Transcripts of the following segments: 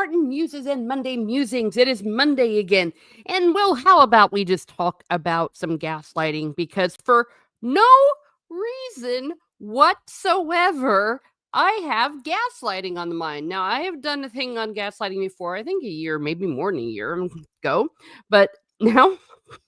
Martin Muses and Monday Musings. It is Monday again. And well, how about we just talk about some gaslighting? Because for no reason whatsoever, I have gaslighting on the mind. Now, I have done a thing on gaslighting before, I think a year, maybe more than a year ago. But now,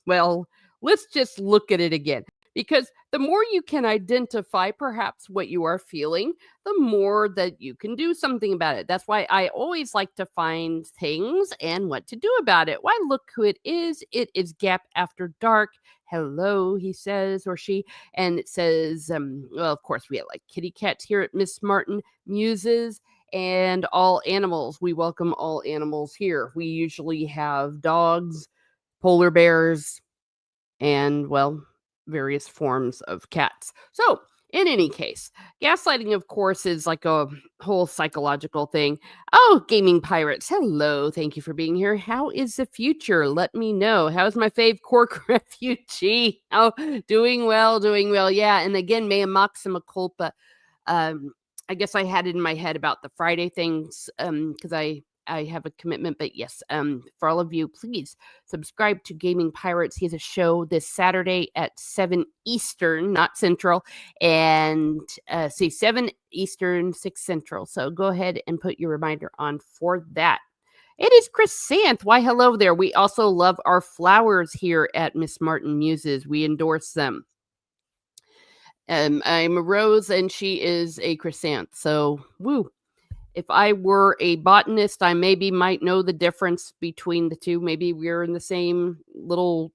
well, let's just look at it again. Because the more you can identify perhaps what you are feeling, the more that you can do something about it. That's why I always like to find things and what to do about it. Why, look who it is. It is Gap After Dark. Hello, he says, or she. And it says, well, of course, we have like kitty cats here at Miss Martin Muses and all animals. We welcome all animals here. We usually have dogs, polar bears, and, well, various forms of cats. So, in any case, gaslighting, of course, is like a whole psychological thing. Oh, gaming pirates, hello. Thank you for being here. How is the future? Let me know. How's my fave cork refugee? Oh, doing well, doing well. Yeah. And again, mea maxima culpa. I guess I had it in my head about the Friday things because I have a commitment. But yes, for all of you, please subscribe to Gaming Pirates. He has a show this Saturday at 7 Eastern, not Central, and 7 Eastern, 6 Central. So go ahead and put your reminder on for that. It is Chrysanth. Why, hello there. We also love our flowers here at Miss Martin Muses. We endorse them. I'm a rose and she is a chrysanth. So, woo. If I were a botanist, I maybe might know the difference between the two. Maybe we're in the same little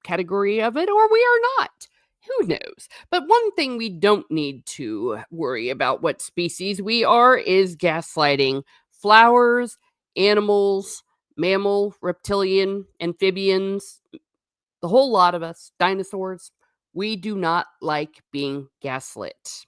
category of it, or we are not. Who knows? But one thing we don't need to worry about what species we are is gaslighting. Flowers, animals, mammal, reptilian, amphibians, the whole lot of us, dinosaurs, we do not like being gaslit.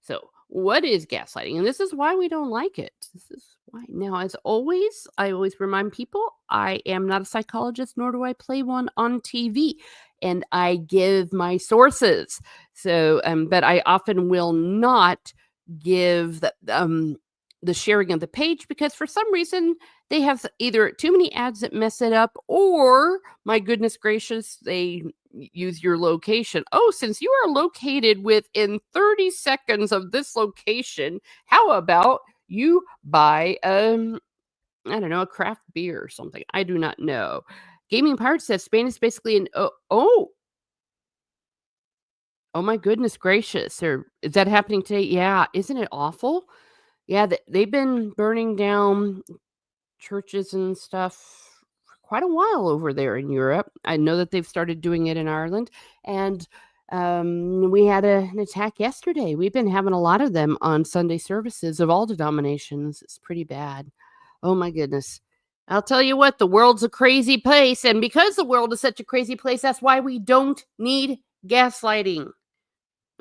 So, what is gaslighting? And this is why we don't like it. This is why. Now, as always, I always remind people I am not a psychologist, nor do I play one on TV. And I give my sources. So, but I often will not give the sharing of the page because for some reason they have either too many ads that mess it up, or my goodness gracious, they use your location. Oh, since you are located within 30 seconds of this location, how about you buy I don't know, a craft beer or something? I do not know. Gaming Pirates says Spain is basically an oh my goodness gracious. Is that happening today? Yeah, isn't it awful? Yeah, they've been burning down churches and stuff for quite a while over there in Europe. I know that they've started doing it in Ireland, and we had an attack yesterday. We've been having a lot of them on Sunday services of all denominations. It's pretty bad. Oh my goodness. I'll tell you what, the world's a crazy place, and because the world is such a crazy place, that's why we don't need gaslighting.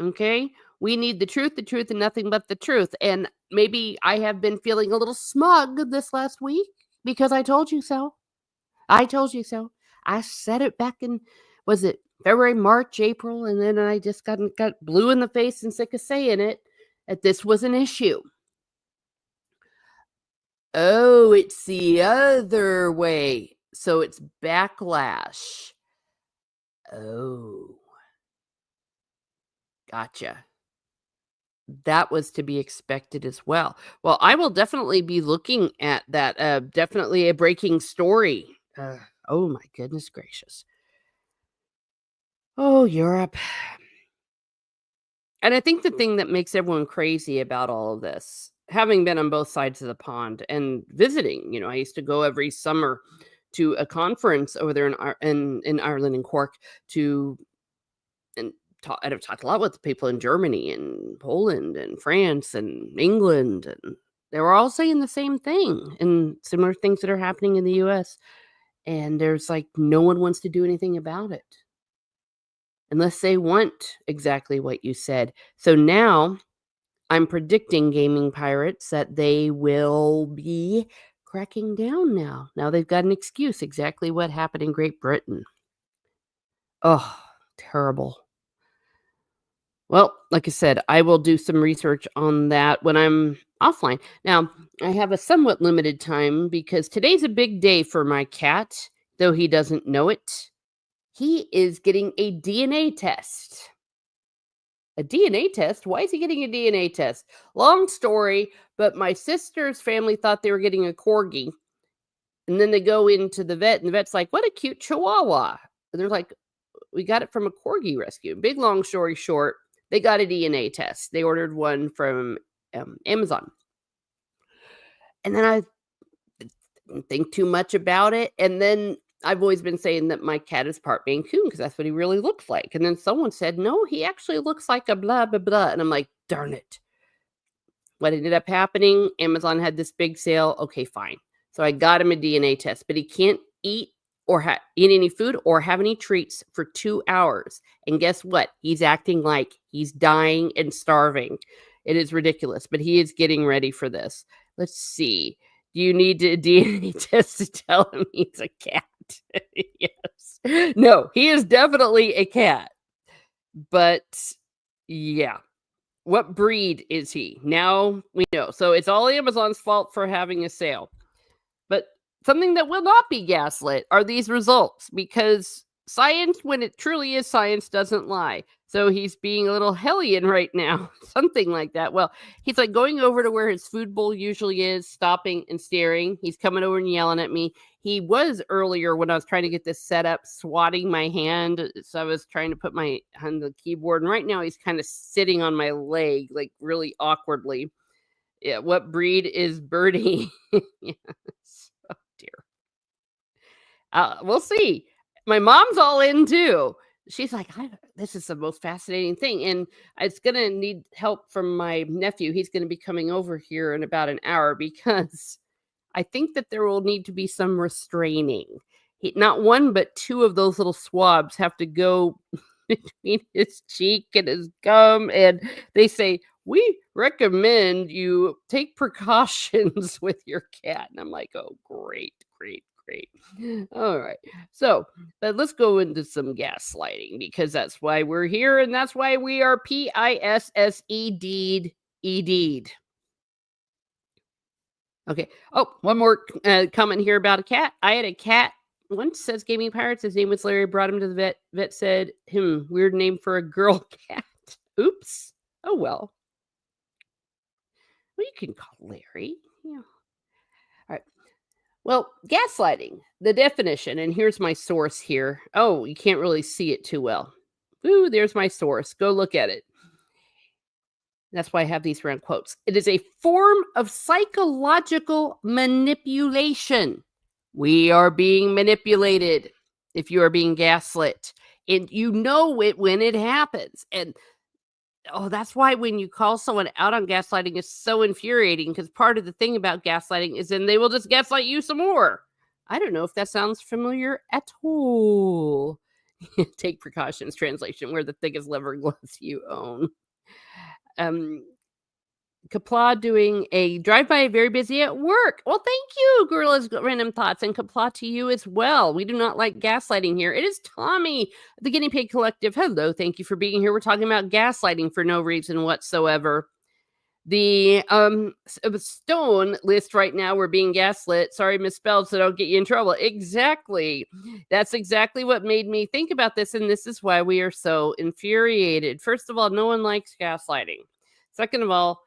Okay? We need the truth, and nothing but the truth. And maybe I have been feeling a little smug this last week because I told you so. I told you so. I said it back in, was it February, March, April, and then I just got blue in the face and sick of saying it, that this was an issue. Oh, it's the other way. So it's backlash. Oh, gotcha. That was to be expected as well. Well, I will definitely be looking at that. Definitely a breaking story. Oh my goodness gracious. Oh, Europe. And I think the thing that makes everyone crazy about all of this, having been on both sides of the pond and visiting, I used to go every summer to a conference over there in Ireland and Cork to and I've talked a lot with people in Germany and Poland and France and England, and they were all saying the same thing and similar things that are happening in the US. And there's like no one wants to do anything about it unless they want exactly what you said. So now I'm predicting Gaming Pirates that they will be cracking down now. Now they've got an excuse, exactly what happened in Great Britain. Oh, terrible. Well, like I said, I will do some research on that when I'm offline. Now, I have a somewhat limited time because today's a big day for my cat, though he doesn't know it. He is getting a DNA test. A DNA test? Why is he getting a DNA test? Long story, but my sister's family thought they were getting a corgi. And then they go into the vet, and the vet's like, "What a cute chihuahua." And they're like, "We got it from a corgi rescue." Big long story short, they got a DNA test. They ordered one from Amazon. And then I didn't think too much about it. And then I've always been saying that my cat is part Maine Coon because that's what he really looks like. And then someone said, no, he actually looks like a blah, blah, blah. And I'm like, darn it. What ended up happening, Amazon had this big sale. Okay, fine. So I got him a DNA test, but he can't eat or eat any food or have any treats for 2 hours. And guess what? He's acting like he's dying and starving. It is ridiculous, but he is getting ready for this. Let's see. Do you need a DNA test to tell him he's a cat? Yes. No, he is definitely a cat. But yeah. What breed is he? Now we know. So it's all Amazon's fault for having a sale. But something that will not be gaslit are these results because science, when it truly is science, doesn't lie. So he's being a little hellion right now, something like that. Well, he's like going over to where his food bowl usually is, stopping and staring. He's coming over and yelling at me. He was earlier when I was trying to get this set up, swatting my hand. So I was trying to put my hand on the keyboard. And right now he's kind of sitting on my leg, like really awkwardly. Yeah. What breed is Birdie? Yes. Oh, dear. We'll see. My mom's all in too. She's like, this is the most fascinating thing. And it's going to need help from my nephew. He's going to be coming over here in about an hour because I think that there will need to be some restraining. Not one, but two of those little swabs have to go between his cheek and his gum. And they say, we recommend you take precautions with your cat. And I'm like, oh, great, great, great. All right. So let's go into some gaslighting because that's why we're here. And that's why we are PISSED. Okay. Oh, one more comment here about a cat. I had a cat once, says Gaming Pirates. His name was Larry. Brought him to the vet. Vet said, weird name for a girl cat. Oops. Oh, well. Well, you can call Larry. Yeah. All right. Well, gaslighting, the definition, and here's my source here. Oh, you can't really see it too well. Ooh, there's my source. Go look at it. That's why I have these round quotes. It is a form of psychological manipulation. We are being manipulated if you are being gaslit. And you know it when it happens. And that's why when you call someone out on gaslighting is so infuriating because part of the thing about gaslighting is then they will just gaslight you some more. I don't know if that sounds familiar at all. Take precautions, translation, wear the thickest leather gloves you own. Kapla doing a drive-by, very busy at work. Well, thank you, Gorilla's Random Thoughts, and Kapla to you as well. We do not like gaslighting here. It is Tommy, the Guinea Pig Collective. Hello, thank you for being here. We're talking about gaslighting for no reason whatsoever. The Stone list right now, we're being gaslit. Sorry, misspelled, so don't get you in trouble. Exactly. That's exactly what made me think about this, and this is why we are so infuriated. First of all, no one likes gaslighting. Second of all,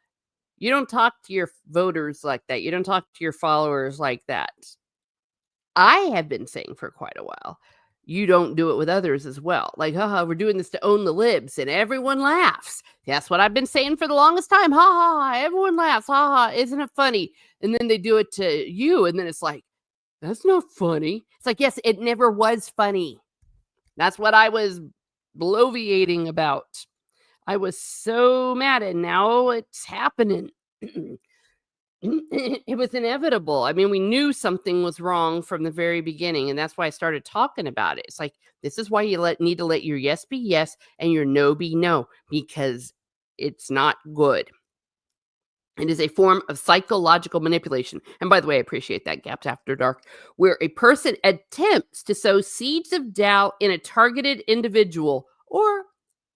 you don't talk to your voters like that. You don't talk to your followers like that. I have been saying for quite a while, you don't do it with others as well. Like, haha, we're doing this to own the libs, and everyone laughs. That's what I've been saying for the longest time. Ha ha, everyone laughs. Ha ha, isn't it funny? And then they do it to you, and then it's like, that's not funny. It's like, yes, it never was funny. That's what I was bloviating about. I was so mad, and now it's happening. It was inevitable. I mean, we knew something was wrong from the very beginning, and that's why I started talking about it. It's like, this is why you need to let your yes be yes and your no be no, because it's not good. It is a form of psychological manipulation. And by the way, I appreciate that, Gaps After Dark, where a person attempts to sow seeds of doubt in a targeted individual or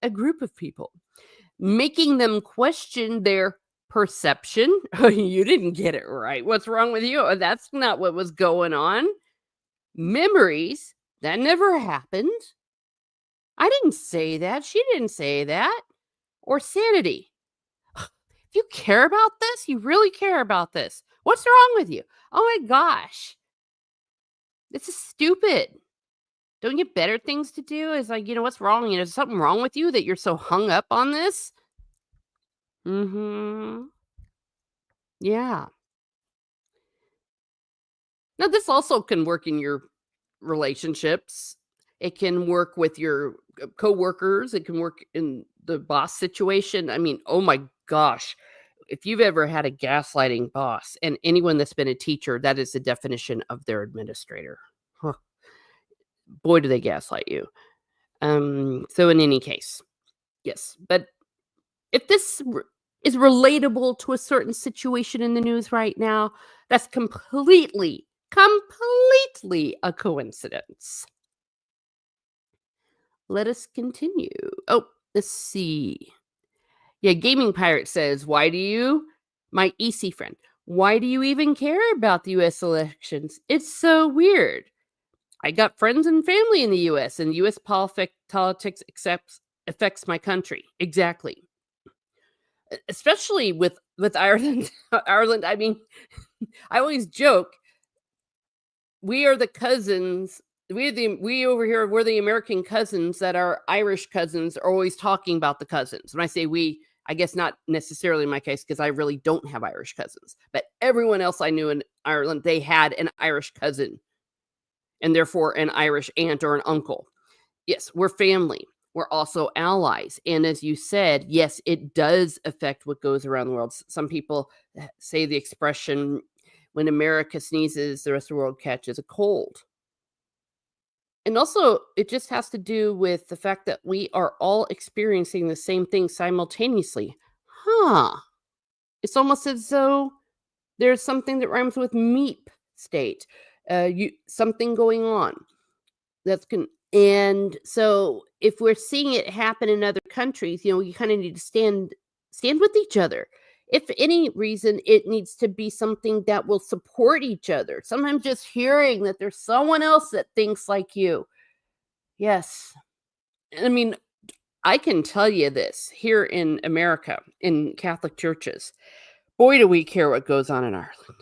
a group of people. making them question their perception. You didn't get it right. What's wrong with you? That's not what was going on. Memories, that never happened. I didn't say that. She didn't say that. Or sanity. If you care about this, you really care about this. What's wrong with you? Oh my gosh. This is stupid. Don't you have better things to do? It's like, what's wrong? Is something wrong with you that you're so hung up on this? Mhm. Yeah. Now this also can work in your relationships. It can work with your coworkers. It can work in the boss situation. I mean, oh my gosh. If you've ever had a gaslighting boss and anyone that's been a teacher, that is the definition of their administrator. Huh. Boy, do they gaslight you. So in any case, yes. But if this is relatable to a certain situation in the news right now, that's completely a coincidence. Let us continue. Oh, let's see. Yeah, Gaming Pirate says, "Why do you, my EC friend, why do you even care about the US elections? It's so weird. I got friends and family in the US, and US politics affects my country." Exactly. Especially with Ireland. Ireland, I mean, I always joke, we are the cousins. We over here, we're the American cousins that our Irish cousins are always talking about the cousins. When I say we, I guess not necessarily in my case because I really don't have Irish cousins, but everyone else I knew in Ireland, they had an Irish cousin and therefore an Irish aunt or an uncle. Yes, we're family. We're also allies. And as you said, yes, it does affect what goes around the world. Some people say the expression, when America sneezes, the rest of the world catches a cold. And also, it just has to do with the fact that we are all experiencing the same thing simultaneously. Huh. It's almost as though there's something that rhymes with meep state. Something going on. That's con and so if we're seeing it happen in other countries, you kinda need to stand with each other. If for any reason, it needs to be something that will support each other. Sometimes just hearing that there's someone else that thinks like you. Yes. I mean, I can tell you this, here in America, in Catholic churches, boy, do we care what goes on in Ireland.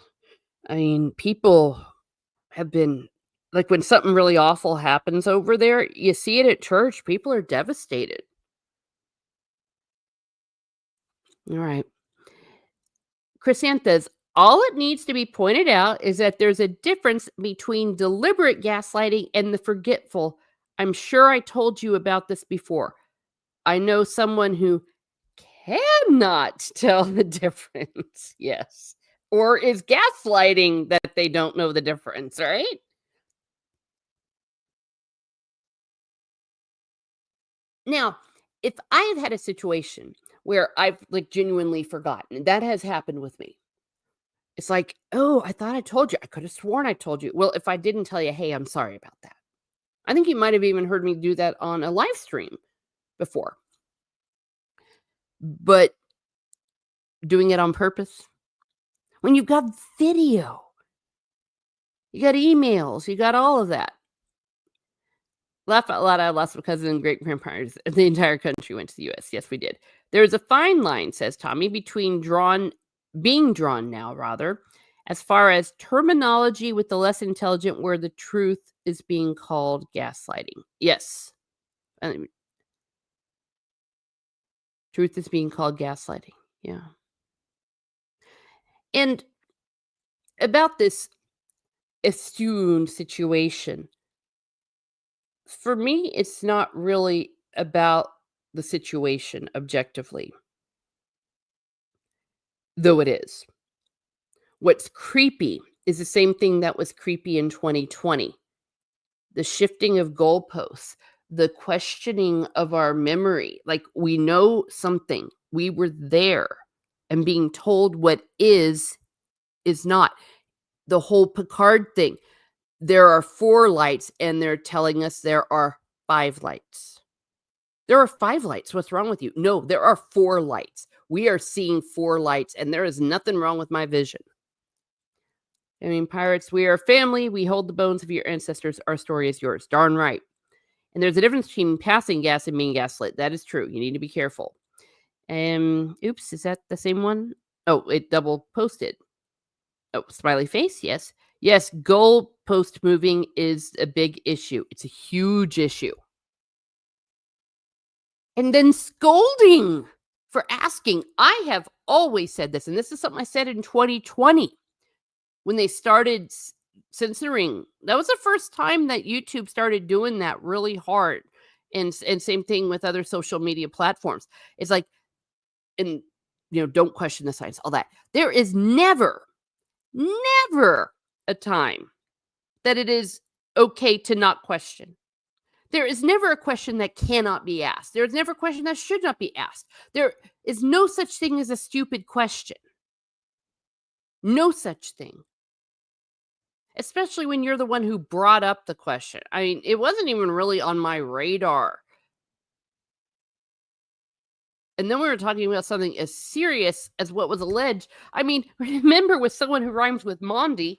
I mean, people have been like, when something really awful happens over there, you see it at church, people are devastated. Alright. Chrysanthus, all it needs to be pointed out is that there's a difference between deliberate gaslighting and the forgetful. I'm sure I told you about this before. I know someone who cannot tell the difference. Yes. Or is gaslighting that they don't know the difference, right? Now, if I have had a situation where I've, like, genuinely forgotten, and that has happened with me. It's like, "Oh, I thought I told you. I could have sworn I told you." Well, if I didn't tell you, "Hey, I'm sorry about that." I think you might have even heard me do that on a live stream before. But doing it on purpose, when you've got video, you got emails, you got all of that. Laugh out loud, I lost my cousin and great grandparents. The entire country went to the US. Yes, we did. There's a fine line, says Tommy, between being drawn now, rather, as far as terminology with the less intelligent where the truth is being called gaslighting. Yes. I mean, truth is being called gaslighting. Yeah. And about this assumed situation, for me, it's not really about the situation objectively, though it is. What's creepy is the same thing that was creepy in 2020. The shifting of goalposts, the questioning of our memory. Like, we know something, we were there, and being told what is not. The whole Picard thing. There are 4 lights, and they're telling us there are 5 lights. There are 5 lights. What's wrong with you? No, there are 4 lights. We are seeing 4 lights, and there is nothing wrong with my vision. I mean, pirates, we are family. We hold the bones of your ancestors. Our story is yours. Darn right. And there's a difference between passing gas and being gaslit. That is true. You need to be careful. Oops, is that the same one? Oh, it double posted. Oh, smiley face. Yes. Yes, goal post moving is a big issue. It's a huge issue. And then scolding for asking. I have always said this, and this is something I said in 2020 when they started censoring. That was the first time that YouTube started doing that really hard. And same thing with other social media platforms. It's like, and don't question the science, all that. There is never a time that it is okay to not question. There is never a question that cannot be asked. There is never a question that should not be asked. There is no such thing as a stupid question. No such thing. Especially when you're the one who brought up the question. I mean, it wasn't even really on my radar. And then we were talking about something as serious as what was alleged. I mean, remember with someone who rhymes with Mondi,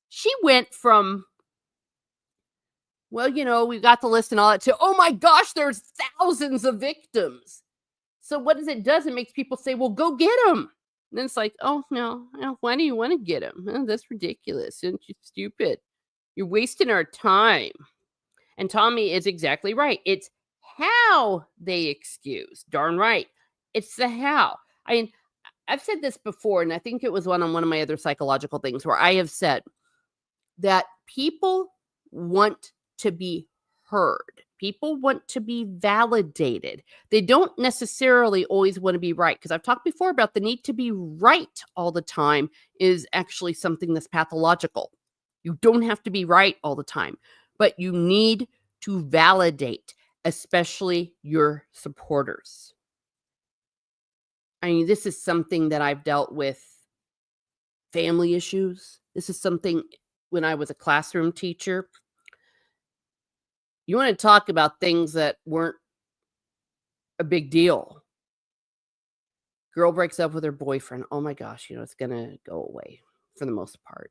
she went from, well, we got the list and all that, to, oh my gosh, there's thousands of victims. So what does it does? It makes people say, well, go get them. And then it's like, oh, no, why do you want to get them? Oh, that's ridiculous. Aren't you stupid? You're wasting our time. And Tommy is exactly right. It's how they excuse. Darn right. It's the how. I mean, I've said this before, and I think it was on one of my other psychological things where I have said that people want to be heard. People want to be validated. They don't necessarily always want to be right. Because I've talked before about the need to be right all the time is actually something that's pathological. You don't have to be right all the time, but you need to validate, especially your supporters. I mean, this is something that I've dealt with family issues. This is something when I was a classroom teacher. You want to talk about things that weren't a big deal. Girl breaks up with her boyfriend. Oh my gosh, it's going to go away for the most part,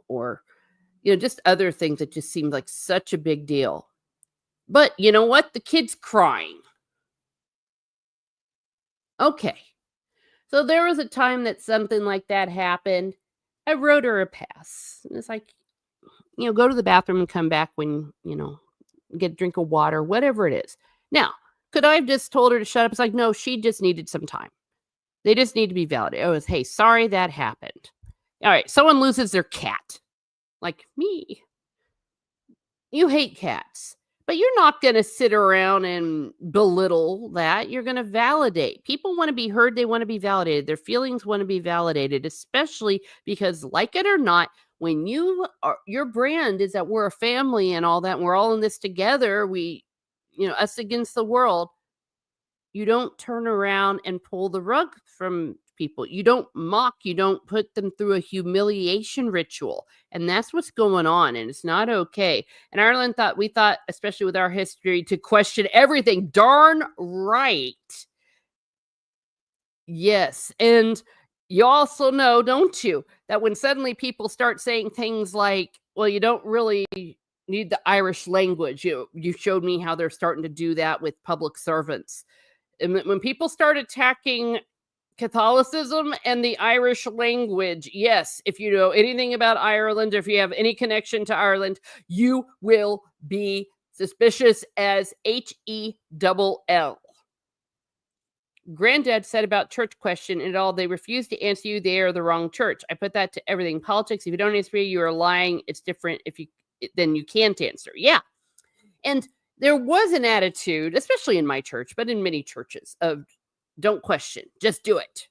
or, just other things that just seemed like such a big deal. But you know what? The kid's crying. Okay. So there was a time that something like that happened. I wrote her a pass. And it's like, go to the bathroom and come back when, get a drink of water, whatever it is. Now, could I have just told her to shut up? It's like, no, she just needed some time. They just need to be validated. It was, hey, sorry that happened. All right, someone loses their cat, like me. You hate cats, but you're not going to sit around and belittle that. You're going to validate. People want to be heard. They want to be validated. Their feelings want to be validated, especially because, like it or not, when your brand is that we're a family and all that, and we're all in this together, us against the world, you don't turn around and pull the rug from people. You don't mock. You don't put them through a humiliation ritual. And that's what's going on. And it's not okay. And Ireland we thought, especially with our history, to question everything. Darn right. Yes. And you also know, don't you, that when suddenly people start saying things like, well, you don't really need the Irish language. You showed me how they're starting to do that with public servants. And when people start attacking Catholicism and the Irish language, yes, if you know anything about Ireland, if you have any connection to Ireland, you will be suspicious as HELL. Granddad said about church question and all, they refuse to answer you. They are the wrong church. I put that to everything. Politics, if you don't answer me, you are lying. It's different then you can't answer. Yeah. And there was an attitude, especially in my church, but in many churches, of don't question, just do it.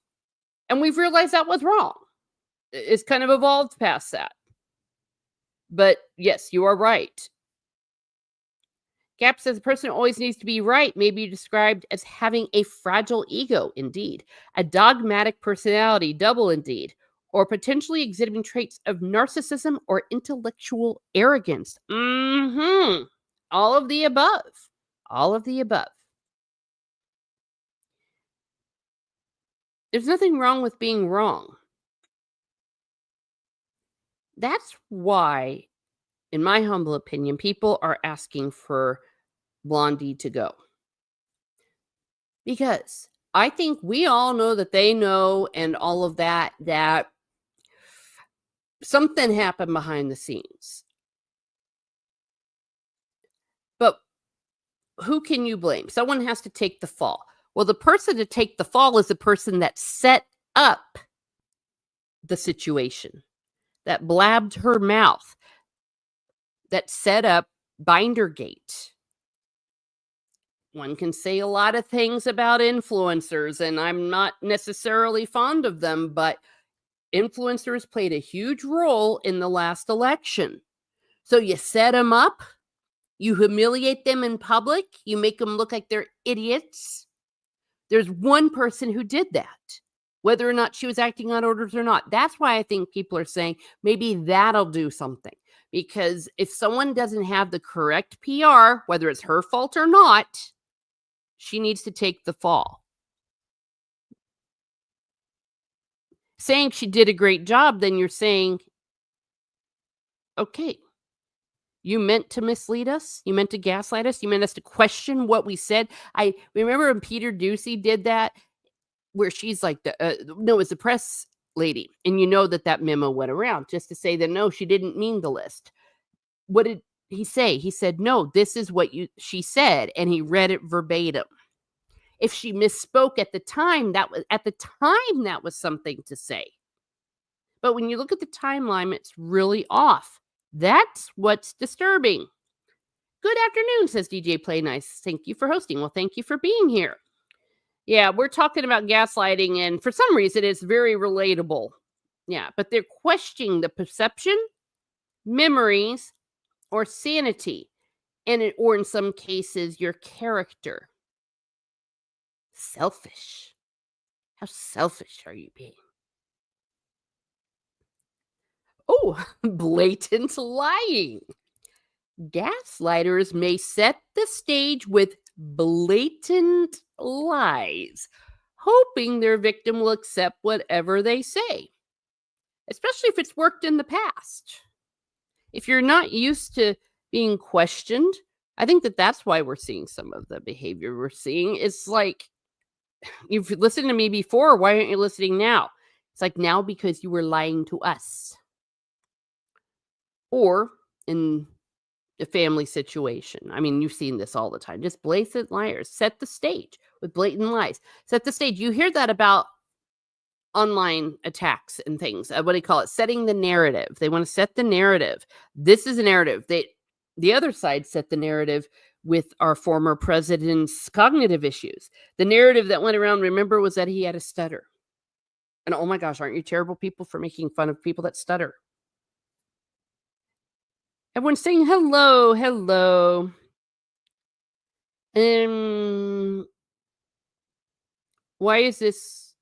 And we've realized that was wrong. It's kind of evolved past that. But yes, you are right. Gap says a person always needs to be right, may be described as having a fragile ego, indeed, a dogmatic personality, double indeed, or potentially exhibiting traits of narcissism or intellectual arrogance. All of the above. All of the above. There's nothing wrong with being wrong. That's why, in my humble opinion, people are asking for Blondie to go. Because I think we all know that they know and all of that, that something happened behind the scenes. But who can you blame? Someone has to take the fall. Well, the person to take the fall is the person that set up the situation, that blabbed her mouth, that set up Bindergate. One can say a lot of things about influencers, and I'm not necessarily fond of them, but influencers played a huge role in the last election. So you set them up, you humiliate them in public, you make them look like they're idiots. There's one person who did that, whether or not she was acting on orders or not. That's why I think people are saying maybe that'll do something. Because if someone doesn't have the correct PR, whether it's her fault or not, she needs to take the fall. Saying she did a great job, then you're saying, okay, you meant to mislead us. You meant to gaslight us. You meant us to question what we said. I remember when Peter Ducey did that, where she's like, no, it was the press lady. And you know that memo went around just to say that, no, she didn't mean the list. What did he say? He said, no, this is what she said. And he read it verbatim. If she misspoke at the time, that was something to say. But when you look at the timeline, it's really off. That's what's disturbing. Good afternoon, says DJ Play Nice. Thank you for hosting. Well, thank you for being here. Yeah, we're talking about gaslighting, and for some reason, it's very relatable. Yeah, but they're questioning the perception, memories, or sanity, or in some cases, your character. Selfish. How selfish are you being? Oh, blatant lying. Gaslighters may set the stage with blatant lies, hoping their victim will accept whatever they say, especially if it's worked in the past. If you're not used to being questioned, I think that's why we're seeing some of the behavior we're seeing. It's like, you've listened to me before. Why aren't you listening now? It's like, now because you were lying to us. Or in a family situation. I mean, you've seen this all the time. Just blatant liars. Set the stage with blatant lies. Set the stage. You hear that about online attacks and things. What do you call it? Setting the narrative. They want to set the narrative. This is a narrative. The other side set the narrative with our former president's cognitive issues. The narrative that went around, remember, was that he had a stutter. And oh my gosh, aren't you terrible people for making fun of people that stutter? Everyone's saying hello, hello. Why is this?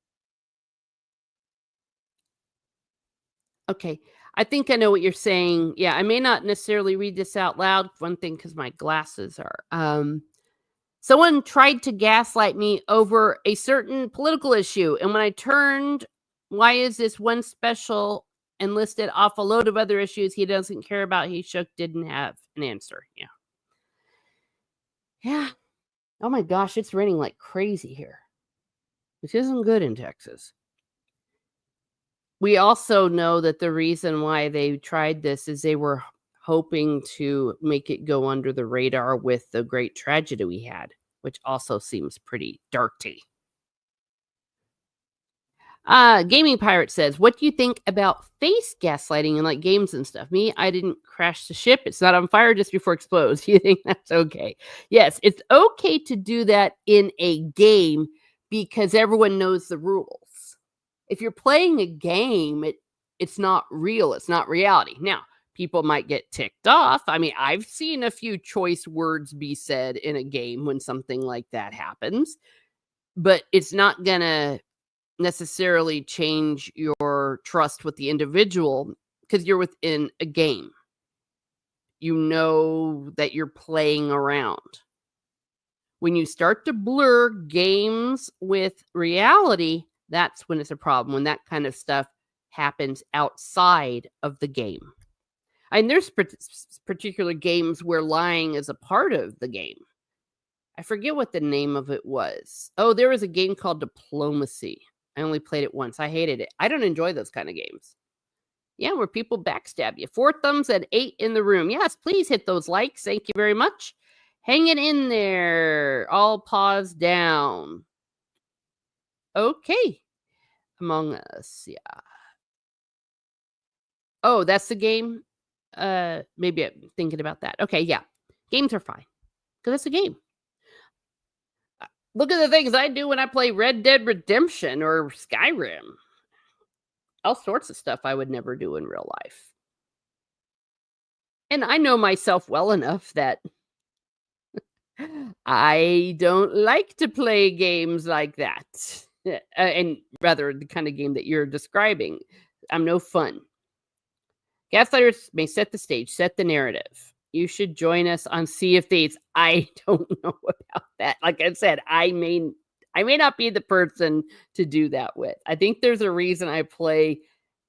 Okay, I think I know what you're saying. Yeah, I may not necessarily read this out loud. One thing, because my glasses are. Someone tried to gaslight me over a certain political issue, and when I turned, why is this one special and listed off a load of other issues he doesn't care about? He didn't have an answer. Yeah. Yeah. Oh my gosh, it's raining like crazy here, which isn't good in Texas. We also know that the reason why they tried this is they were hoping to make it go under the radar with the great tragedy we had, which also seems pretty dirty. Gaming Pirate says, what do you think about face gaslighting in like games and stuff? Me, I didn't crash the ship. It's not on fire just before it explodes. You think that's okay? Yes, it's okay to do that in a game because everyone knows the rules. If you're playing a game, it's not real. It's not reality. Now, people might get ticked off. I mean, I've seen a few choice words be said in a game when something like that happens, but it's not going to necessarily change your trust with the individual because you're within a game. You know that you're playing around. When you start to blur games with reality, That's when it's a problem, when that kind of stuff happens outside of the game. And there's particular games where lying is a part of the game. I forget what the name of it was. Oh, there was a game called Diplomacy. I only played it once. I hated it. I don't enjoy those kind of games. Yeah, where people backstab you. 4 thumbs and 8 in the room. Yes, please hit those likes. Thank you very much. Hang it in there. All paws down. Okay. Among Us, yeah. Oh, that's the game? Maybe I'm thinking about that. Okay, yeah. Games are fine, because it's a game. Look at the things I do when I play Red Dead Redemption or Skyrim. All sorts of stuff I would never do in real life. And I know myself well enough that I don't like to play games like that. And rather, the kind of game that you're describing. I'm no fun. Gaslighters may set the stage, set the narrative. You should join us on Sea of Thieves. I don't know about that. Like I said, I may not be the person to do that with. I think there's a reason I play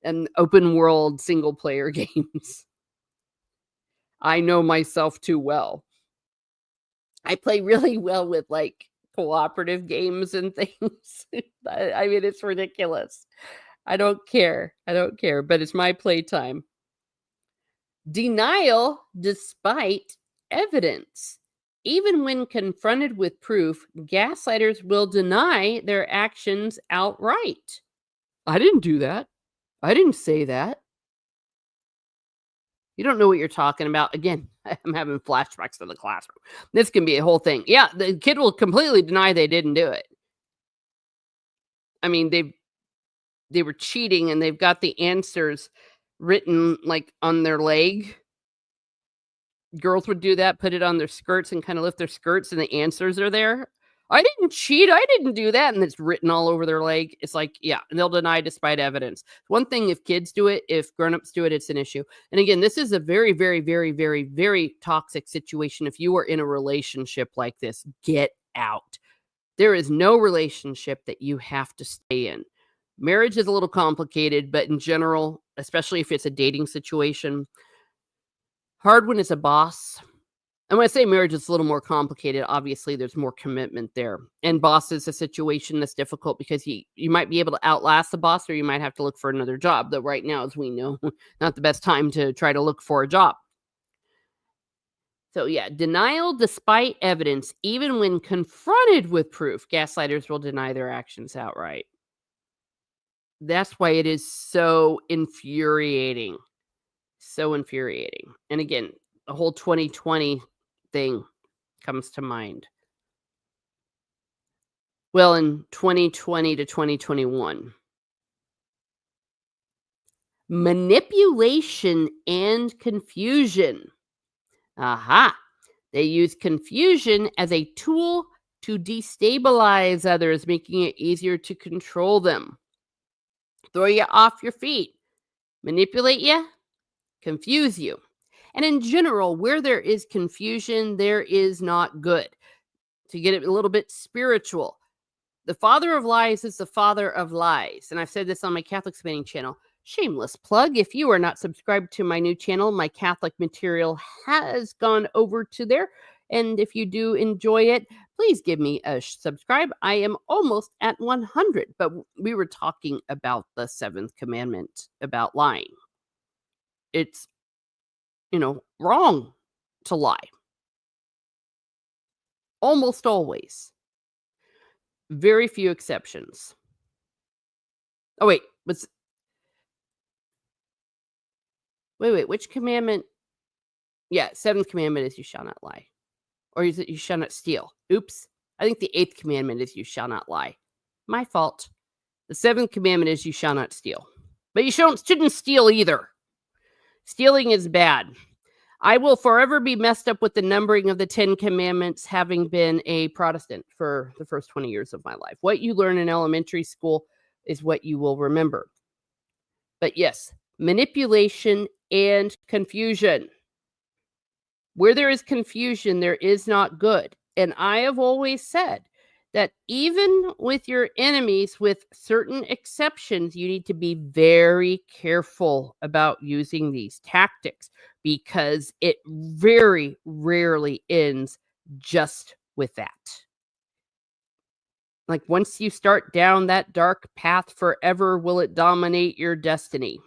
an open world single player games. I know myself too well. I play really well with like cooperative games and things. I mean, it's ridiculous. I don't care. But it's my playtime. Denial despite evidence. Even when confronted with proof, gaslighters will deny their actions outright. I didn't do that. I didn't say that. You don't know what you're talking about. Again, I'm having flashbacks to the classroom. This can be a whole thing. Yeah, the kid will completely deny they didn't do it. I mean, they were cheating and they've got the answers written like on their leg. Girls would do that, put it on their skirts and kind of lift their skirts and the answers are there. I didn't cheat. I didn't do that. And it's written all over their leg. It's like, yeah, and they'll deny despite evidence. One thing, if kids do it, if grown-ups do it, it's an issue. And again, this is a very, very, very, very, very toxic situation. If you are in a relationship like this, get out. There is no relationship that you have to stay in. Marriage is a little complicated, but in general, especially if it's a dating situation, hard when it's a boss. And when I say marriage, it's a little more complicated. Obviously, there's more commitment there. And boss is a situation that's difficult because you might be able to outlast the boss or you might have to look for another job. Though right now, as we know, not the best time to try to look for a job. So yeah, denial despite evidence, even when confronted with proof, gaslighters will deny their actions outright. That's why it is so infuriating. So infuriating. And again, the whole 2020 thing comes to mind. Well, in 2020 to 2021. Manipulation and confusion. Aha. They use confusion as a tool to destabilize others, making it easier to control them. Throw you off your feet. Manipulate you. Confuse you. And in general, where there is confusion, there is not good. To get it a little bit spiritual, the father of lies is the father of lies. And I've said this on my Catholic Spanning channel. Shameless plug. If you are not subscribed to my new channel, my Catholic material has gone over to there. And if you do enjoy it, please give me a subscribe. I am almost at 100. But we were talking about the 7th commandment about lying. It's wrong to lie. Almost always. Very few exceptions. Oh, wait. Wait, which commandment? Yeah, 7th commandment is you shall not lie. Or is it you shall not steal? Oops. I think the 8th commandment is you shall not lie. My fault. The 7th commandment is you shall not steal. But you shouldn't steal either. Stealing is bad. I will forever be messed up with the numbering of the 10 commandments, having been a Protestant for the first 20 years of my life. What you learn in elementary school is what you will remember. But yes, manipulation and confusion. Where there is confusion, there is not good. And I have always said that even with your enemies, with certain exceptions, you need to be very careful about using these tactics because it very rarely ends just with that. Like, once you start down that dark path, forever will it dominate your destiny.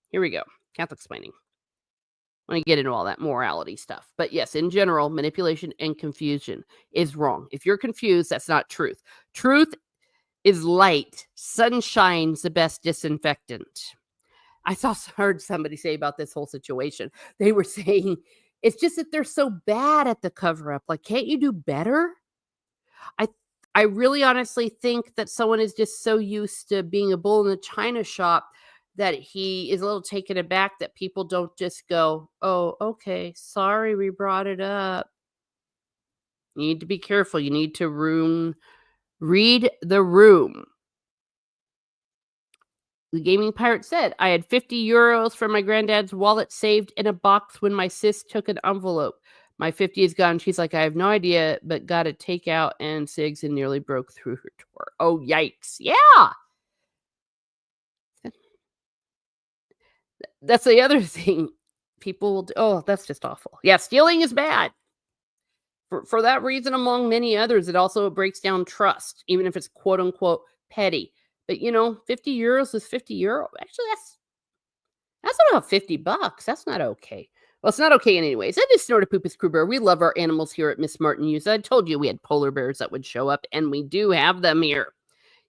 Here we go. Catholic explaining. I want to get into all that morality stuff. But yes, in general, manipulation and confusion is wrong. If you're confused, that's not truth. Truth is light. Sunshine's the best disinfectant. I heard somebody say about this whole situation. They were saying it's just that they're so bad at the cover up. Like, can't you do better? I I really honestly think that someone is just so used to being a bull in the china shop that he is a little taken aback that people don't just go, "Oh, okay, sorry we brought it up." You need to be careful. You need to read the room. The gaming pirate said, I had 50 euros from my granddad's wallet saved in a box when my sis took an envelope. My 50 is gone. She's like, I have no idea, but got a takeout and cigs and nearly broke through her door. Oh, yikes. Yeah. That's the other thing. People will do. Oh, that's just awful. Yeah, stealing is bad. For that reason, among many others, it also breaks down trust, even if it's quote unquote petty. But 50 euros is 50 euro. Actually, that's about $50. That's not okay. Well, it's not okay anyways. That is Snortopoopas Crew Bear. We love our animals here at Miss Martin News. I told you we had polar bears that would show up, and we do have them here.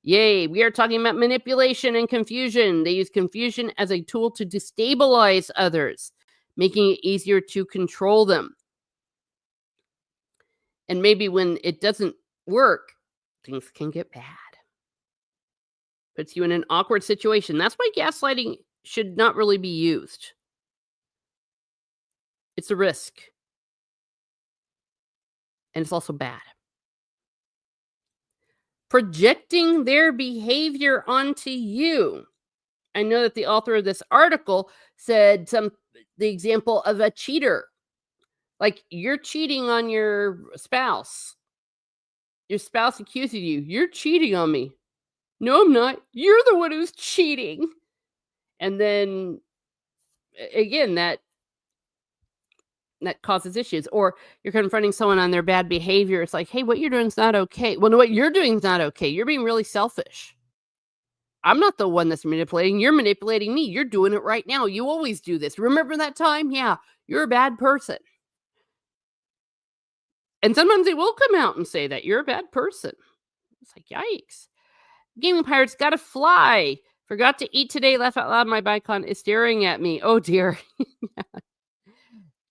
Yay, we are talking about manipulation and confusion. They use confusion as a tool to destabilize others, making it easier to control them. And maybe when it doesn't work, things can get bad. Puts you in an awkward situation. That's why gaslighting should not really be used. It's a risk. And it's also bad. Projecting their behavior onto you. I know that the author of this article said the example of a cheater. Like, you're cheating on your spouse. Your spouse accuses you. You're cheating on me. No, I'm not. You're the one who's cheating. And then, again, that causes issues. Or you're confronting someone on their bad behavior. It's like, hey, what you're doing is not okay. Well, no, what you're doing is not okay. You're being really selfish. I'm not the one that's manipulating. You're manipulating me. You're doing it right now. You always do this. Remember that time? Yeah, you're a bad person. And sometimes they will come out and say that you're a bad person. It's like, yikes. Gaming Pirates gotta fly. Forgot to eat today. Laugh out loud. My Bicon is staring at me. Oh, dear.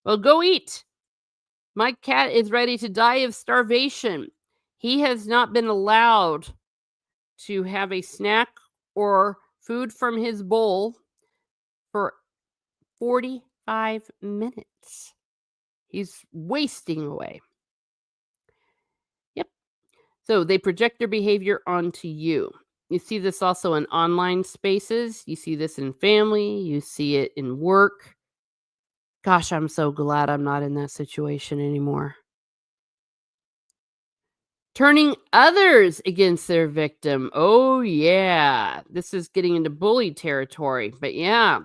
Well, go eat. My cat is ready to die of starvation. He has not been allowed to have a snack or food from his bowl for 45 minutes. He's wasting away. Yep. So they project their behavior onto you. You see this also in online spaces. You see this in family. You see it in work. Gosh, I'm so glad I'm not in that situation anymore. Turning others against their victim. Oh, yeah. This is getting into bully territory. But yeah.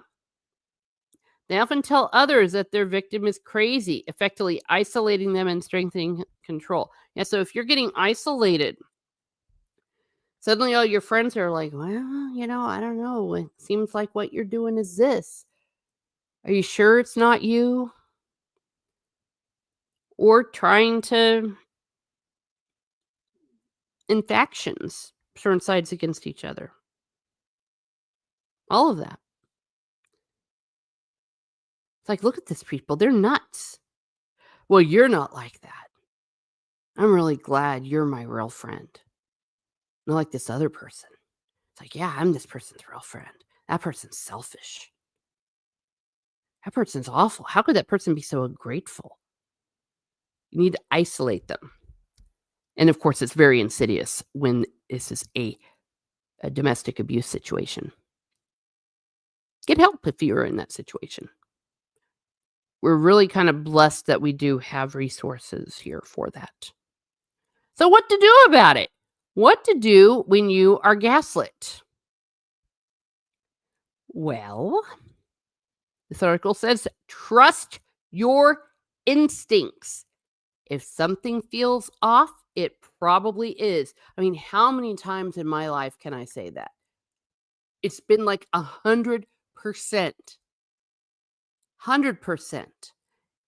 They often tell others that their victim is crazy, effectively isolating them and strengthening control. Yeah, so if you're getting isolated, suddenly all your friends are like, well, I don't know. It seems like what you're doing is this. Are you sure it's not you? Or trying to in factions, turn sides against each other. All of that. It's like, look at these people. They're nuts. Well, you're not like that. I'm really glad you're my real friend. Not like this other person. It's like, yeah, I'm this person's real friend. That person's selfish. That person's awful. How could that person be so ungrateful? You need to isolate them. And of course, it's very insidious when this is a domestic abuse situation. Get help if you're in that situation. We're really kind of blessed that we do have resources here for that. So what to do about it? What to do when you are gaslit? Well, this article says trust your instincts. If something feels off, it probably is. I mean, how many times in my life can I say that? It's been like 100%. 100%.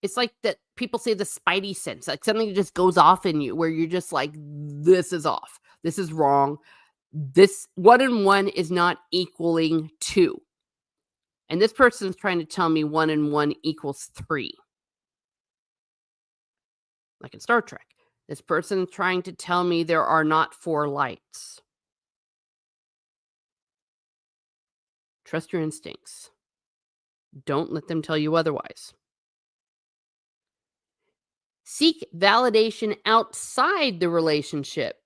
It's like that people say the spidey sense, like something just goes off in you where you're just like, this is off. This is wrong. This 1 and 1 is not equaling 2. And this person's trying to tell me 1 and 1 equals 3. Like in Star Trek. This person's trying to tell me there are not 4 lights. Trust your instincts. Don't let them tell you otherwise. Seek validation outside the relationship.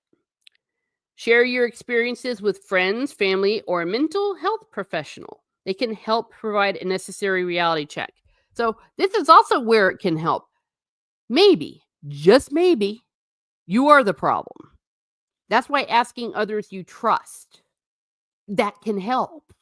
Share your experiences with friends, family, or a mental health professional. They can help provide a necessary reality check. So, this is also where it can help. Maybe, just maybe, you are the problem. That's why asking others you trust, that can help.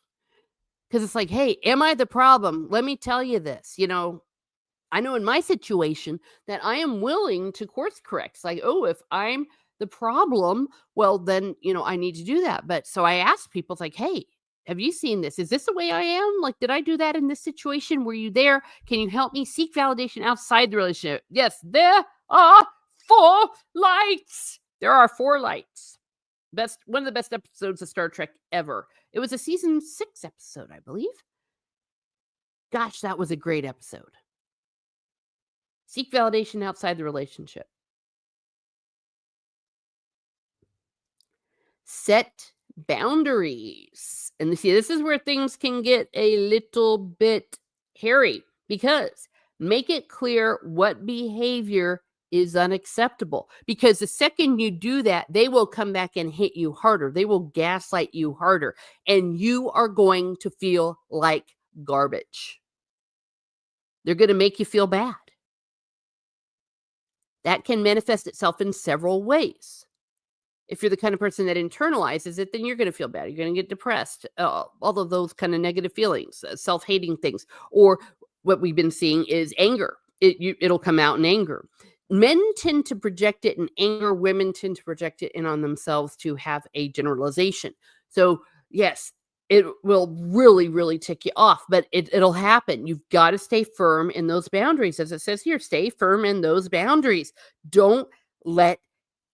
Because it's like, hey, am I the problem? Let me tell you this. I know in my situation that I am willing to course correct. It's like, oh, if I'm the problem, well, then, I need to do that. But so I ask people, it's like, hey, have you seen this? Is this the way I am? Like, did I do that in this situation? Were you there? Can you help me seek validation outside the relationship? Yes, there are 4 lights. There are 4 lights. One of the best episodes of Star Trek ever. It was a season 6 episode, I believe. Gosh, that was a great episode. Seek validation outside the relationship. Set boundaries. And see, this is where things can get a little bit hairy because make it clear what behavior is unacceptable. Because the second you do that, they will come back and hit you harder. They will gaslight you harder. And you are going to feel like garbage. They're going to make you feel bad. That can manifest itself in several ways. If you're the kind of person that internalizes it, then you're going to feel bad. You're going to get depressed. All of those kind of negative feelings, self-hating things. Or what we've been seeing is anger. It'll come out in anger. Men tend to project it in anger. Women tend to project it in on themselves to have a generalization. So, yes, it will really, really tick you off, but it'll happen. You've got to stay firm in those boundaries. As it says here, stay firm in those boundaries. Don't let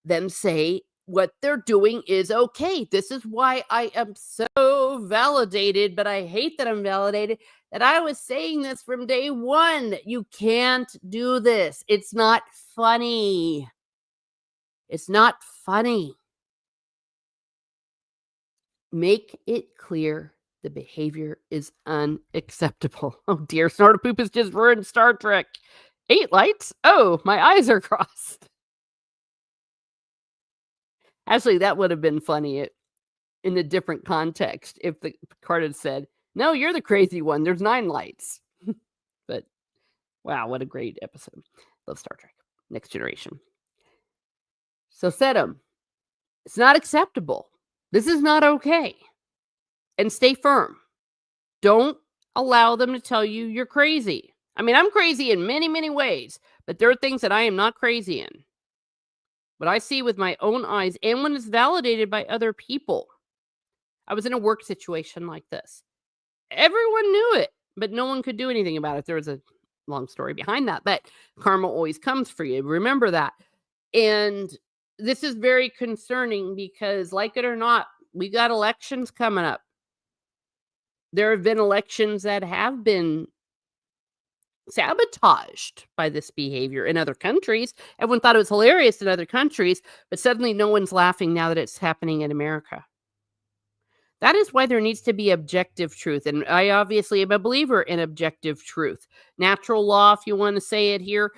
them say what they're doing is okay. This is why I am so validated, but I hate that I'm validated, that I was saying this from day 1. You can't do this. It's not funny. It's not funny. Make it clear the behavior is unacceptable. Oh dear, Snortapoop has just ruined Star Trek. 8 lights? Oh, my eyes are crossed. Actually, that would have been funny in a different context if the Picard had said, "No, you're the crazy one. There's 9 lights." But wow, what a great episode. Love Star Trek. Next Generation. So set them. It's not acceptable. This is not okay. And stay firm. Don't allow them to tell you you're crazy. I mean, I'm crazy in many, many ways, but there are things that I am not crazy in. What I see with my own eyes and when it's validated by other people. I was in a work situation like this. Everyone knew it, but no one could do anything about it. There was a long story behind that, but karma always comes for you. Remember that. And this is very concerning because, like it or not, we got elections coming up. There have been elections that have been sabotaged by this behavior in other countries. Everyone thought it was hilarious in other countries, but suddenly no one's laughing now that it's happening in America. That is why there needs to be objective truth. And I obviously am a believer in objective truth. Natural law, if you want to say it here,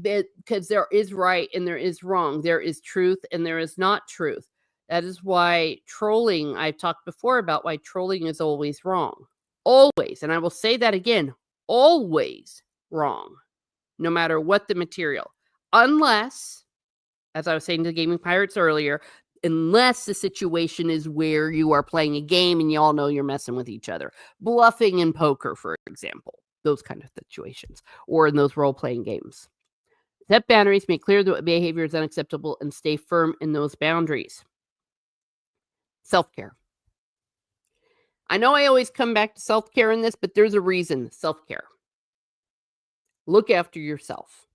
because there is right and there is wrong. There is truth and there is not truth. That is why trolling, I've talked before about why trolling is always wrong. Always. And I will say that again, always wrong, no matter what the material. Unless, as I was saying to the Gaming Pirates earlier, unless the situation is where you are playing a game and you all know you're messing with each other. Bluffing in poker, for example, those kind of situations, or in those role-playing games. Set boundaries, make clear that behavior is unacceptable, and stay firm in those boundaries. Self-care. I know I always come back to self-care in this, but there's a reason. Self-care. Look after yourself.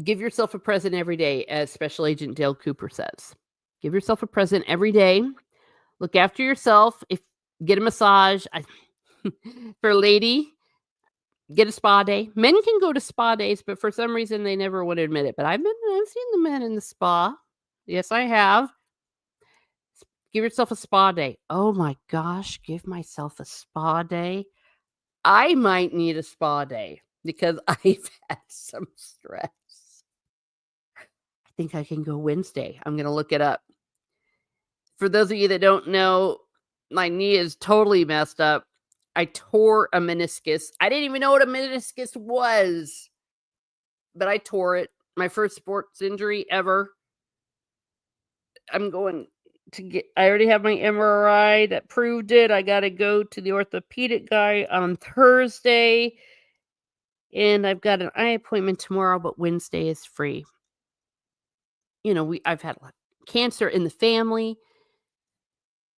Give yourself a present every day, as Special Agent Dale Cooper says. Give yourself a present every day. Look after yourself. Get a massage. For a lady, get a spa day. Men can go to spa days, but for some reason they never would admit it. But I've seen the men in the spa. Yes, I have. Give yourself a spa day. Oh my gosh, give myself a spa day. I might need a spa day because I've had some stress. I think I can go Wednesday. I'm going to look it up. For those of you that don't know, my knee is totally messed up. I tore a meniscus. I didn't even know what a meniscus was, but I tore it. My first sports injury ever. I'm going to I already have my MRI that proved it. I got to go to the orthopedic guy on Thursday, and I've got an eye appointment tomorrow, but Wednesday is free. I've had cancer in the family.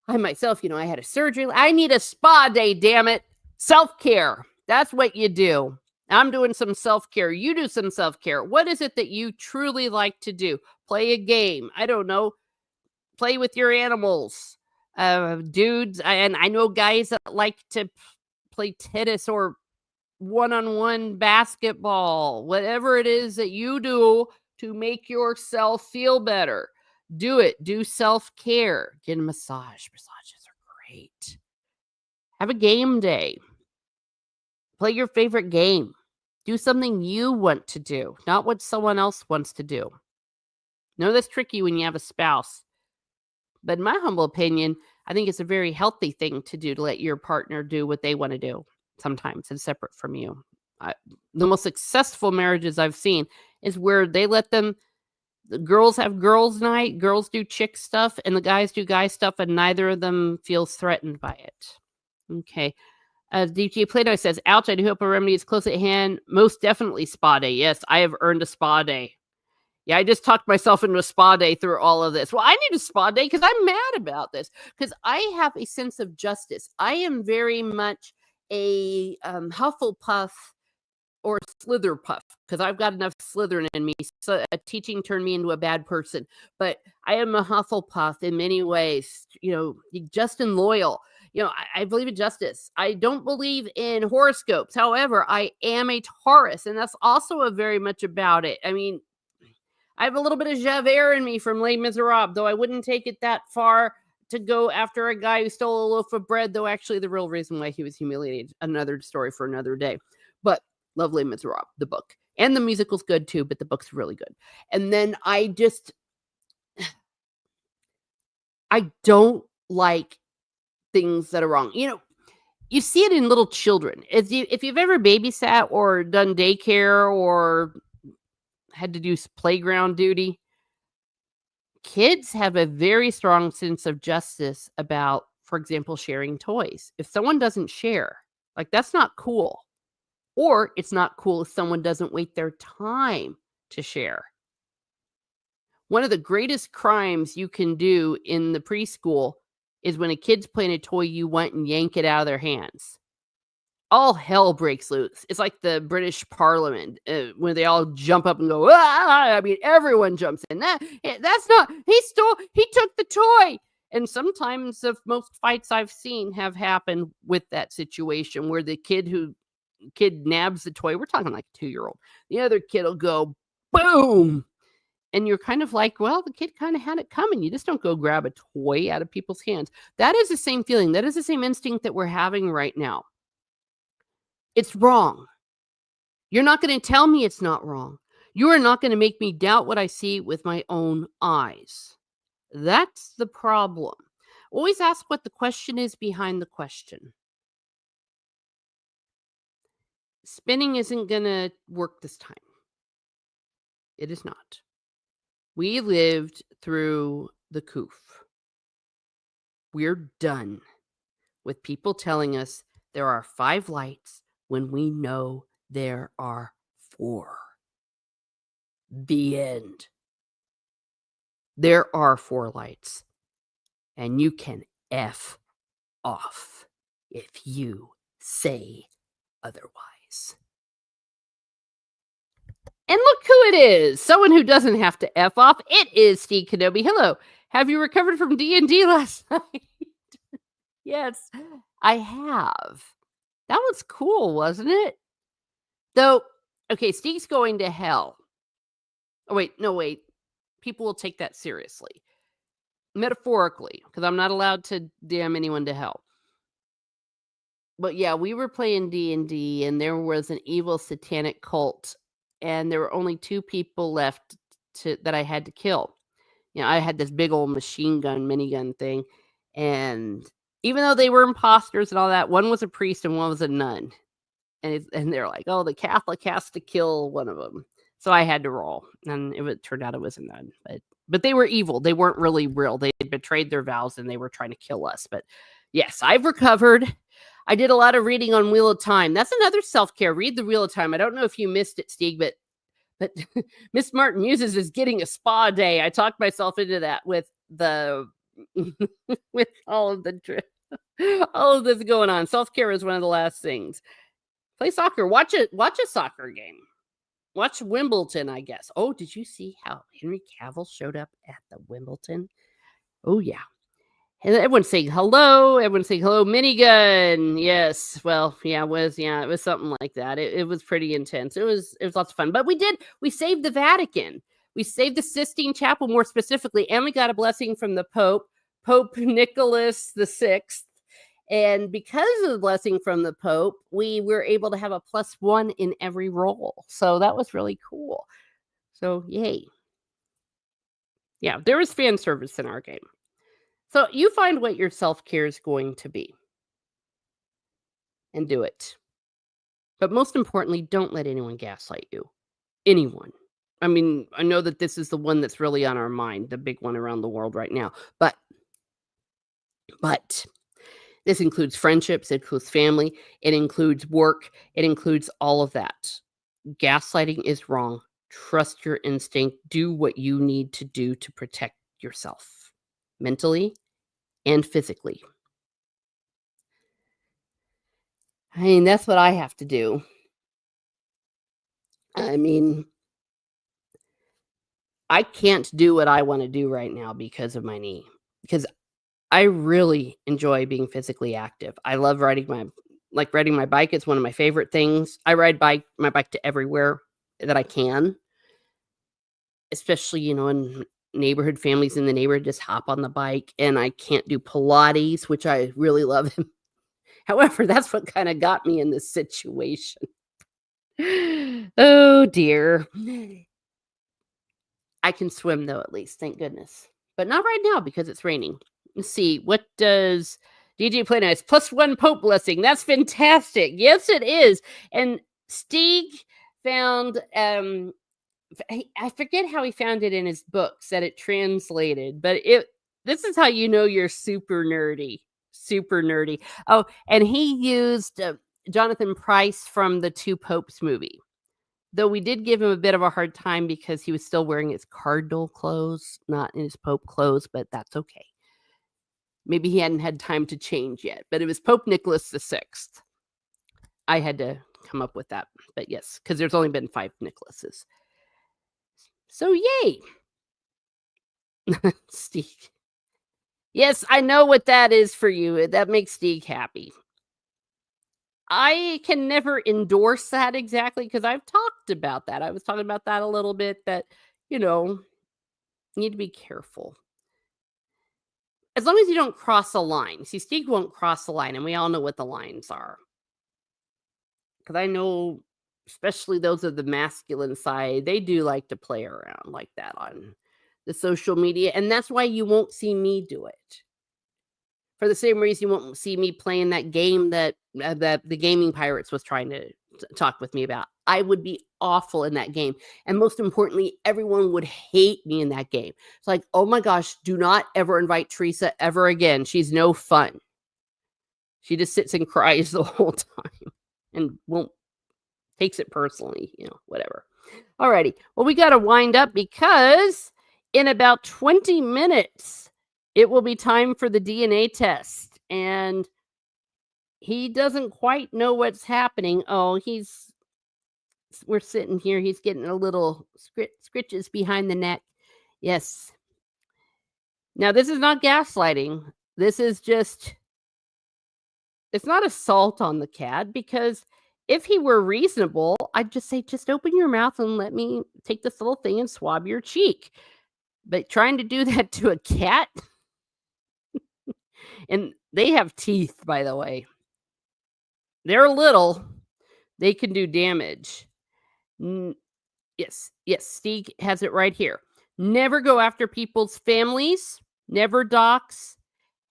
I myself, I had a surgery. I need a spa day, damn it. Self-care. That's what you do. I'm doing some self-care. You do some self-care. What is it that you truly like to do? Play a game. I don't know. Play with your animals. Dudes, and I know guys that like to play tennis or one-on-one basketball. Whatever it is that you do to make yourself feel better. Do it. Do self-care. Get a massage. Massages are great. Have a game day. Play your favorite game. Do something you want to do, not what someone else wants to do. No, that's tricky when you have a spouse. But in my humble opinion, I think it's a very healthy thing to do to let your partner do what they want to do sometimes and separate from you. The most successful marriages I've seen is where they let the girls have girls' night, girls do chick stuff, and the guys do guy stuff, and neither of them feels threatened by it. Okay. DJ Plato says, ouch, I do hope a remedy is close at hand. Most definitely spa day. Yes, I have earned a spa day. Yeah, I just talked myself into a spa day through all of this. Well, I need a spa day because I'm mad about this because I have a sense of justice. I am very much a Hufflepuff or Slitherpuff because I've got enough Slytherin in me. So teaching turned me into a bad person. But I am a Hufflepuff in many ways. Just and loyal. I believe in justice. I don't believe in horoscopes. However, I am a Taurus, and that's also a very much about it. I mean, I have a little bit of Javert in me from Les Miserables, though I wouldn't take it that far to go after a guy who stole a loaf of bread, though actually the real reason why he was humiliated, another story for another day. But love Les Miserables, the book. And the musical's good too, but the book's really good. And then I don't like things that are wrong. You see it in little children. If you've ever babysat or done daycare or had to do playground duty, kids have a very strong sense of justice about, for example, sharing toys. If someone doesn't share, that's not cool. Or it's not cool if someone doesn't wait their time to share. One of the greatest crimes you can do in the preschool is when a kid's playing a toy you want and yank it out of their hands. All hell breaks loose. It's like the British Parliament when they all jump up and go, ah! I mean, everyone jumps in. That's not, he took the toy. And sometimes the most fights I've seen have happened with that situation where the kid nabs the toy. We're talking like a 2-year-old. The other kid will go, boom. And you're kind of like, well, the kid kind of had it coming. You just don't go grab a toy out of people's hands. That is the same feeling. That is the same instinct that we're having right now. It's wrong. You're not going to tell me it's not wrong. You are not going to make me doubt what I see with my own eyes. That's the problem. Always ask what the question is behind the question. Spinning isn't going to work this time. It is not. We lived through the coof. We're done with people telling us there are 5 lights when we know there are 4. The end. There are 4 lights, and you can F off if you say otherwise. And look who it is. Someone who doesn't have to F off. It is Steve Kenobi. Hello. Have you recovered from D&D last night? Yes, I have. That was cool, wasn't it? Though, okay, Steve's going to hell. Oh, wait. People will take that seriously. Metaphorically, because I'm not allowed to damn anyone to hell. But yeah, we were playing D&D, and there was an evil satanic cult, and there were only 2 people left that I had to kill. I had this big old machine gun, minigun thing, and even though they were imposters and all that, one was a priest and one was a nun. And they're like, "Oh, the Catholic has to kill one of them." So I had to roll, and it turned out it was a nun. But they were evil. They weren't really real. They had betrayed their vows, and they were trying to kill us. But yes, I've recovered. I did a lot of reading on Wheel of Time. That's another self-care. Read the Wheel of Time. I don't know if you missed it, Steve, but Miss Martin Muses is getting a spa day. I talked myself into that with the with all of this going on. Self-care is one of the last things. Play soccer. Watch a soccer game. Watch Wimbledon, I guess. Oh, did you see how Henry Cavill showed up at the Wimbledon? Oh, yeah. And everyone's saying hello. Everyone's saying hello. Minigun. Yes. Well, yeah, it was something like that. It was pretty intense. It was lots of fun. But we saved the Vatican. We saved the Sistine Chapel more specifically, and we got a blessing from the Pope, Pope Nicholas VI. And because of the blessing from the Pope, we were able to have a +1 in every roll. So that was really cool. So yay. Yeah, there was fan service in our game. So you find what your self-care is going to be and do it. But most importantly, don't let anyone gaslight you. Anyone. I mean, I know that this is the one that's really on our mind, the big one around the world right now. But this includes friendships, it includes family, it includes work, it includes all of that. Gaslighting is wrong. Trust your instinct. Do what you need to do to protect yourself mentally and physically. I mean, that's what I have to do. I mean, I can't do what I want to do right now because of my knee. Because I really enjoy being physically active. I love riding my bike. It's one of my favorite things. I ride my bike to everywhere that I can. Especially, in neighborhood families in the neighborhood just hop on the bike, and I can't do Pilates, which I really love. However, that's what kind of got me in this situation. Oh dear. I can swim though, at least, thank goodness. But not right now because it's raining. Let's see, what does DJ Play Nice +1 Pope blessing? That's fantastic. Yes, it is. And Stieg found I forget how he found it in his books that it translated, but this is how you know you're super nerdy. Super nerdy. Oh, and he used Jonathan Pryce from the Two Popes movie. Though we did give him a bit of a hard time because he was still wearing his cardinal clothes, not in his Pope clothes, but that's okay. Maybe he hadn't had time to change yet, but it was Pope Nicholas VI. I had to come up with that, but yes, because there's only been 5 Nicholases. So yay. Steve. Yes, I know what that is for you. That makes Steve happy. I can never endorse that exactly because I've talked about that. I was talking about that a little bit that, you need to be careful. As long as you don't cross a line. See, Steve won't cross the line, and we all know what the lines are. Because I know, especially those of the masculine side, they do like to play around like that on the social media, and that's why you won't see me do it. For the same reason you won't see me playing that game that the Gaming Pirates was trying to talk with me about. I would be awful in that game. And most importantly, everyone would hate me in that game. It's like, oh my gosh, do not ever invite Teresa ever again. She's no fun. She just sits and cries the whole time and won't takes it personally, whatever. Alrighty. Well, we got to wind up because in about 20 minutes, it will be time for the DNA test. And he doesn't quite know what's happening. Oh, we're sitting here. He's getting a little scritches behind the neck. Yes. Now, this is not gaslighting. This is just, it's not assault on the cat because if he were reasonable, I'd just say, just open your mouth and let me take this little thing and swab your cheek. But trying to do that to a cat, and they have teeth, by the way. They're little. They can do damage. Yes, Steve has it right here. Never go after people's families. Never dox.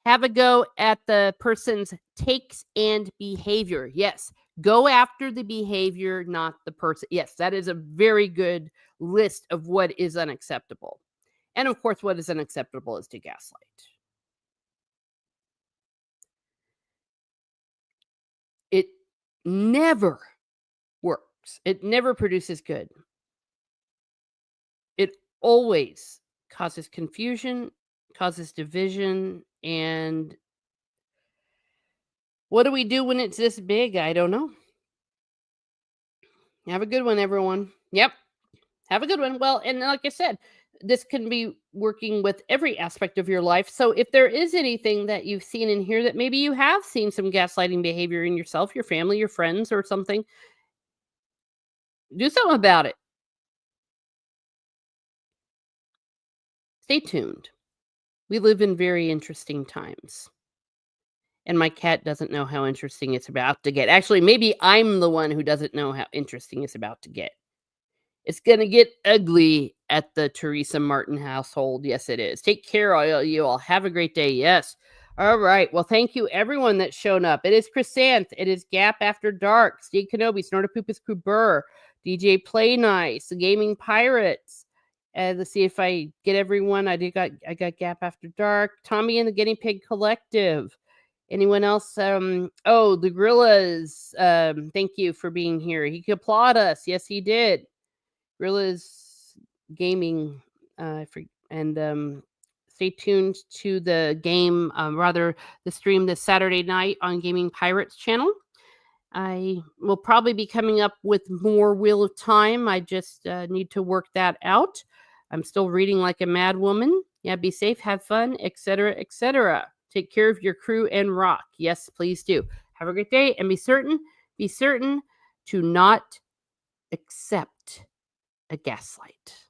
Have a go at the person's takes and behavior. Yes, go after the behavior, not the person. Yes, that is a very good list of what is unacceptable. And of course, what is unacceptable is to gaslight. It never works. It never produces good. It always causes confusion, causes division, and what do we do when it's this big? I don't know. Have a good one, everyone. Yep. Have a good one. Well, and like I said, this can be working with every aspect of your life. So if there is anything that you've seen in here that maybe you have seen some gaslighting behavior in yourself, your family, your friends, or something, do something about it. Stay tuned. We live in very interesting times. And my cat doesn't know how interesting it's about to get. Actually, maybe I'm the one who doesn't know how interesting it's about to get. It's gonna get ugly at the Teresa Martin household. Yes, it is. Take care, all you all. Have a great day. Yes. All right. Well, thank you, everyone that's shown up. It is Chrysanth. It is Gap After Dark. Steve Kenobi, Snortopoopas Crew Burr, DJ Play Nice, the Gaming Pirates. Let's see if I get everyone. I got Gap After Dark. Tommy and the Guinea Pig Collective. Anyone else? The Gorillas. Thank you for being here. He could applaud us. Yes, he did. Gorillas Gaming, and stay tuned to the game, the stream this Saturday night on Gaming Pirates channel. I will probably be coming up with more Wheel of Time. I just need to work that out. I'm still reading like a mad woman. Yeah, be safe, have fun, etc., etc. Take care of your crew and rock. Yes, please do. Have a great day and be certain to not accept a gaslight.